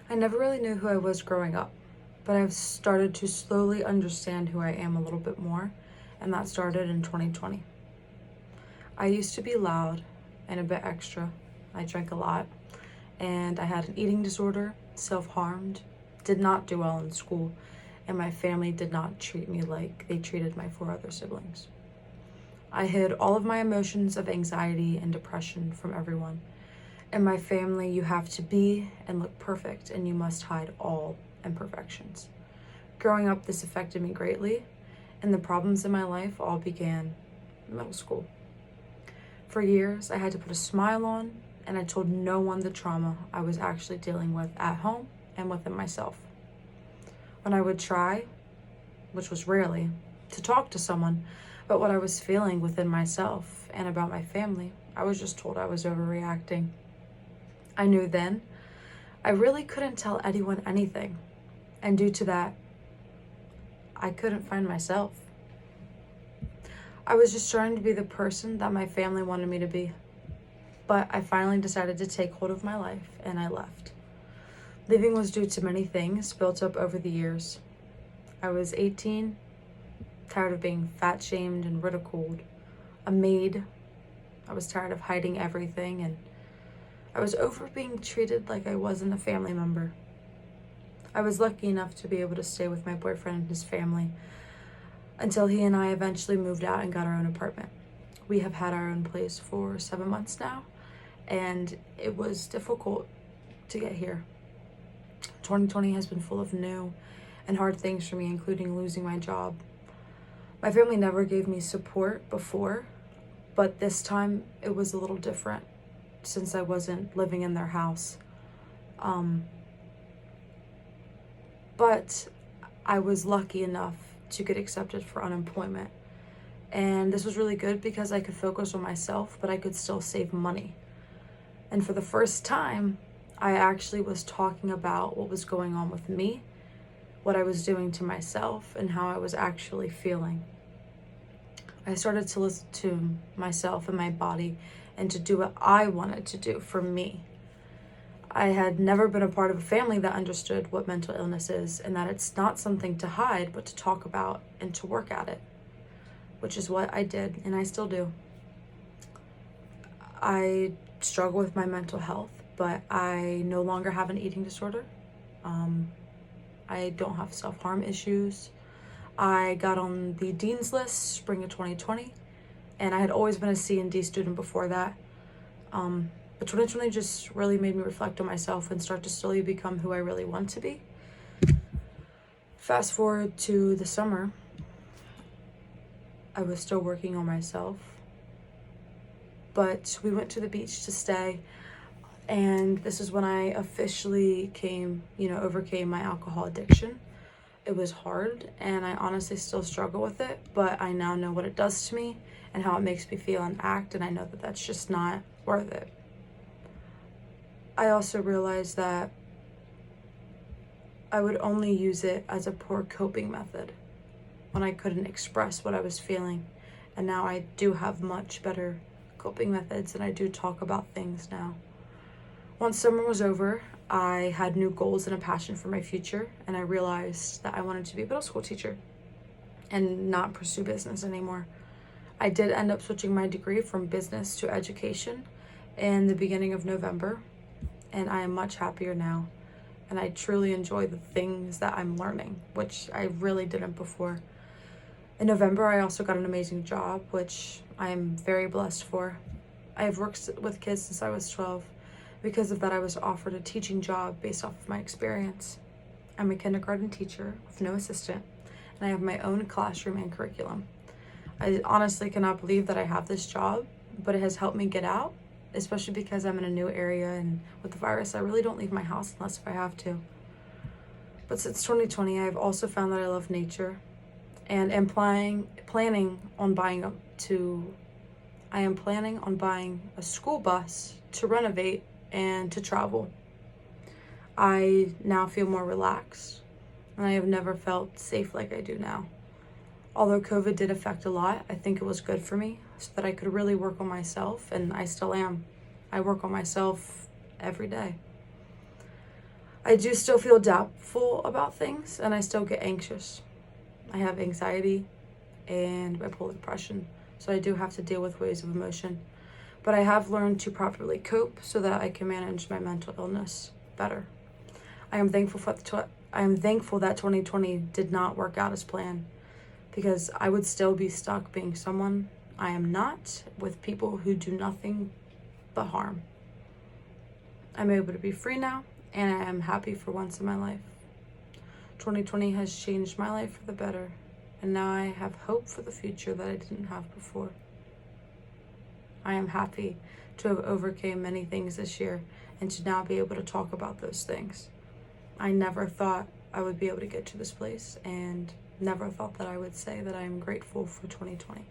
I never really knew who I was growing up, but I've started to slowly understand who I am a little bit more, and that started in 2020. I used to be loud and a bit extra. I drank a lot, and I had an eating disorder, self-harmed, did not do well in school, and my family did not treat me like they treated my four other siblings. I hid all of my emotions of anxiety and depression from everyone. In my family, you have to be and look perfect, and you must hide all imperfections. Growing up, this affected me greatly, and the problems in my life all began in middle school. For years, I had to put a smile on, and I told no one the trauma I was actually dealing with at home and within myself. When I would try, which was rarely, to talk to someone about what I was feeling within myself and about my family, I was just told I was overreacting. I knew then I really couldn't tell anyone anything, and due to that, I couldn't find myself. I was just trying to be the person that my family wanted me to be, but I finally decided to take hold of my life, and I left. Leaving was due to many things built up over the years. I was 18, tired of being fat shamed and ridiculed, a maid. I was tired of hiding everything, and I was over being treated like I wasn't a family member. I was lucky enough to be able to stay with my boyfriend and his family until he and I eventually moved out and got our own apartment. We have had our own place for 7 months now, and it was difficult to get here. 2020 has been full of new and hard things for me, including losing my job. My family never gave me support before, but this time it was a little different since I wasn't living in their house. But I was lucky enough to get accepted for unemployment. And this was really good because I could focus on myself, but I could still save money. And for the first time, I actually was talking about what was going on with me, what I was doing to myself, and how I was actually feeling. I started to listen to myself and my body and to do what I wanted to do for me. I had never been a part of a family that understood what mental illness is and that it's not something to hide, but to talk about and to work at it, which is what I did, and I still do. I struggle with my mental health, but I no longer have an eating disorder. I don't have self-harm issues. I got on the Dean's List spring of 2020, and I had always been a C and D student before that. But 2020 just really made me reflect on myself and start to slowly become who I really want to be. Fast forward to the summer, I was still working on myself, but we went to the beach to stay, and this is when I officially overcame my alcohol addiction. It was hard, and I honestly still struggle with it, but I now know what it does to me and how it makes me feel and act, and I know that that's just not worth it. I also realized that I would only use it as a poor coping method when I couldn't express what I was feeling, and now I do have much better coping methods, and I do talk about things now. Once summer was over, I had new goals and a passion for my future, and I realized that I wanted to be a middle school teacher and not pursue business anymore. I did end up switching my degree from business to education in the beginning of November, and I am much happier now, and I truly enjoy the things that I'm learning, which I really didn't before. In November, I also got an amazing job, which I am very blessed for. I have worked with kids since I was 12. Because of that, I was offered a teaching job based off of my experience. I'm a kindergarten teacher with no assistant, and I have my own classroom and curriculum. I honestly cannot believe that I have this job, but it has helped me get out, especially because I'm in a new area, and with the virus, I really don't leave my house unless if I have to. But since 2020, I've also found that I love nature, and am planning on buying a school bus to renovate and to travel. I now feel more relaxed, and I have never felt safe like I do now. Although COVID did affect a lot, I think it was good for me so that I could really work on myself, and I still am. I work on myself every day. I do still feel doubtful about things, and I still get anxious. I have anxiety and bipolar depression, so I do have to deal with waves of emotion. But I have learned to properly cope so that I can manage my mental illness better. I am thankful that 2020 did not work out as planned, because I would still be stuck being someone I am not, with people who do nothing but harm. I'm able to be free now, and I am happy for once in my life. 2020 has changed my life for the better, and now I have hope for the future that I didn't have before. I am happy to have overcome many things this year and to now be able to talk about those things. I never thought I would be able to get to this place, and never thought that I would say that I am grateful for 2020.